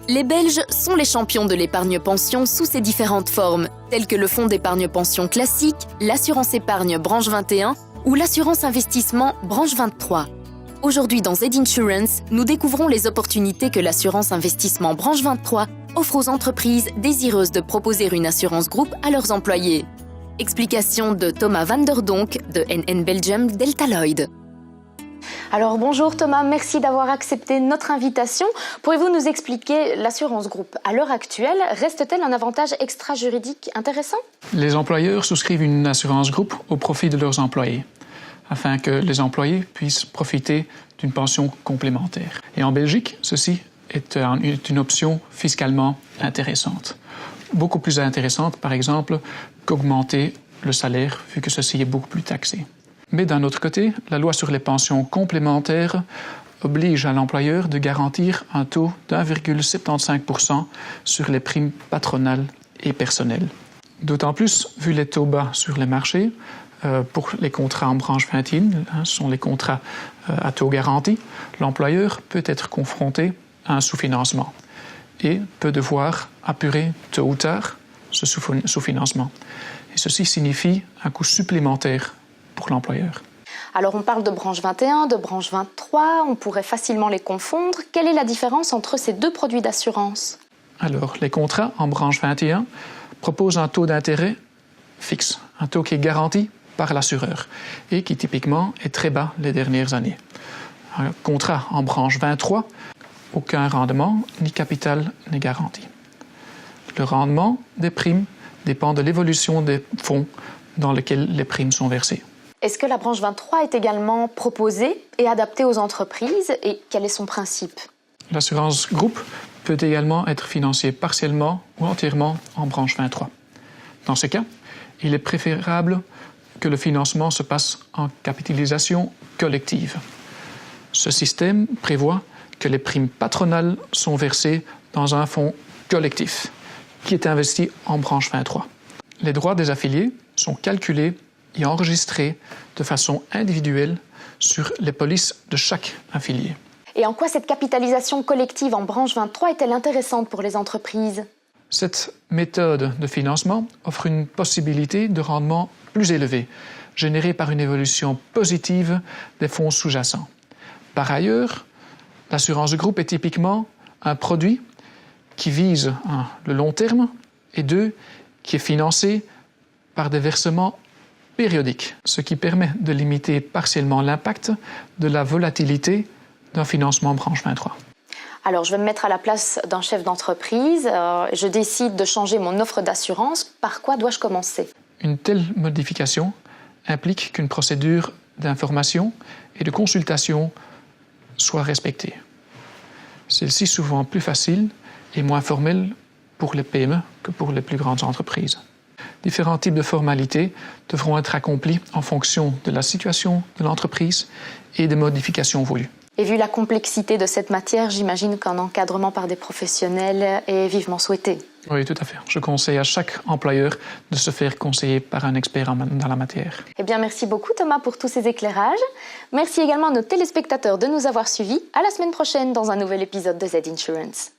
Les Belges sont les champions de l'épargne-pension sous ses différentes formes, telles que le fonds d'épargne-pension classique, l'assurance épargne branche 21 ou l'assurance investissement branche 23. Aujourd'hui dans Z Insurance, nous découvrons les opportunités que l'assurance investissement branche 23 offre aux entreprises désireuses de proposer une assurance groupe à leurs employés. Explication de Thomas van der Donk de NN Belgium Delta Lloyd. Alors bonjour Thomas, merci d'avoir accepté notre invitation. Pourriez-vous nous expliquer l'assurance groupe à l'heure actuelle, reste-t-elle un avantage extra-juridique intéressant? Les employeurs souscrivent une assurance groupe au profit de leurs employés, afin que les employés puissent profiter d'une pension complémentaire. Et en Belgique, ceci est une option fiscalement intéressante. Beaucoup plus intéressante, par exemple, qu'augmenter le salaire, vu que ceci est beaucoup plus taxé. Mais d'un autre côté, la loi sur les pensions complémentaires oblige à l'employeur de garantir un taux d'1,75% sur les primes patronales et personnelles. D'autant plus, vu les taux bas sur les marchés, pour les contrats en branche 21, ce sont les contrats à taux garanti, l'employeur peut être confronté à un sous-financement et peut devoir apurer tôt ou tard ce sous-financement. Et ceci signifie un coût supplémentaire pour l'employeur. Alors on parle de branche 21, de branche 23, on pourrait facilement les confondre. Quelle est la différence entre ces deux produits d'assurance? Alors, les contrats en branche 21 proposent un taux d'intérêt fixe, un taux qui est garanti par l'assureur et qui typiquement est très bas les dernières années. Un contrat en branche 23, aucun rendement ni capital n'est garanti. Le rendement des primes dépend de l'évolution des fonds dans lesquels les primes sont versées. Est-ce que la branche 23 est également proposée et adaptée aux entreprises et quel est son principe? L'assurance groupe peut également être financée partiellement ou entièrement en branche 23. Dans ce cas, il est préférable que le financement se passe en capitalisation collective. Ce système prévoit que les primes patronales sont versées dans un fonds collectif qui est investi en branche 23. Les droits des affiliés sont calculés et enregistrés de façon individuelle sur les polices de chaque affilié. Et en quoi cette capitalisation collective en branche 23 est-elle intéressante pour les entreprises? Cette méthode de financement offre une possibilité de rendement plus élevé, générée par une évolution positive des fonds sous-jacents. Par ailleurs, l'assurance groupe est typiquement un produit qui vise le long terme et qui est financé par des versements périodiques, ce qui permet de limiter partiellement l'impact de la volatilité d'un financement branche 23. Alors, je vais me mettre à la place d'un chef d'entreprise. Je décide de changer mon offre d'assurance. Par quoi dois-je commencer? Une telle modification implique qu'une procédure d'information et de consultation soit respectée. Celle-ci est souvent plus facile et moins formelle pour les PME que pour les plus grandes entreprises. Différents types de formalités devront être accomplis en fonction de la situation de l'entreprise et des modifications voulues. Et vu la complexité de cette matière, j'imagine qu'un encadrement par des professionnels est vivement souhaité. Oui, tout à fait. Je conseille à chaque employeur de se faire conseiller par un expert dans la matière. Eh bien, merci beaucoup Thomas pour tous ces éclairages. Merci également à nos téléspectateurs de nous avoir suivis. À la semaine prochaine dans un nouvel épisode de Z Insurance.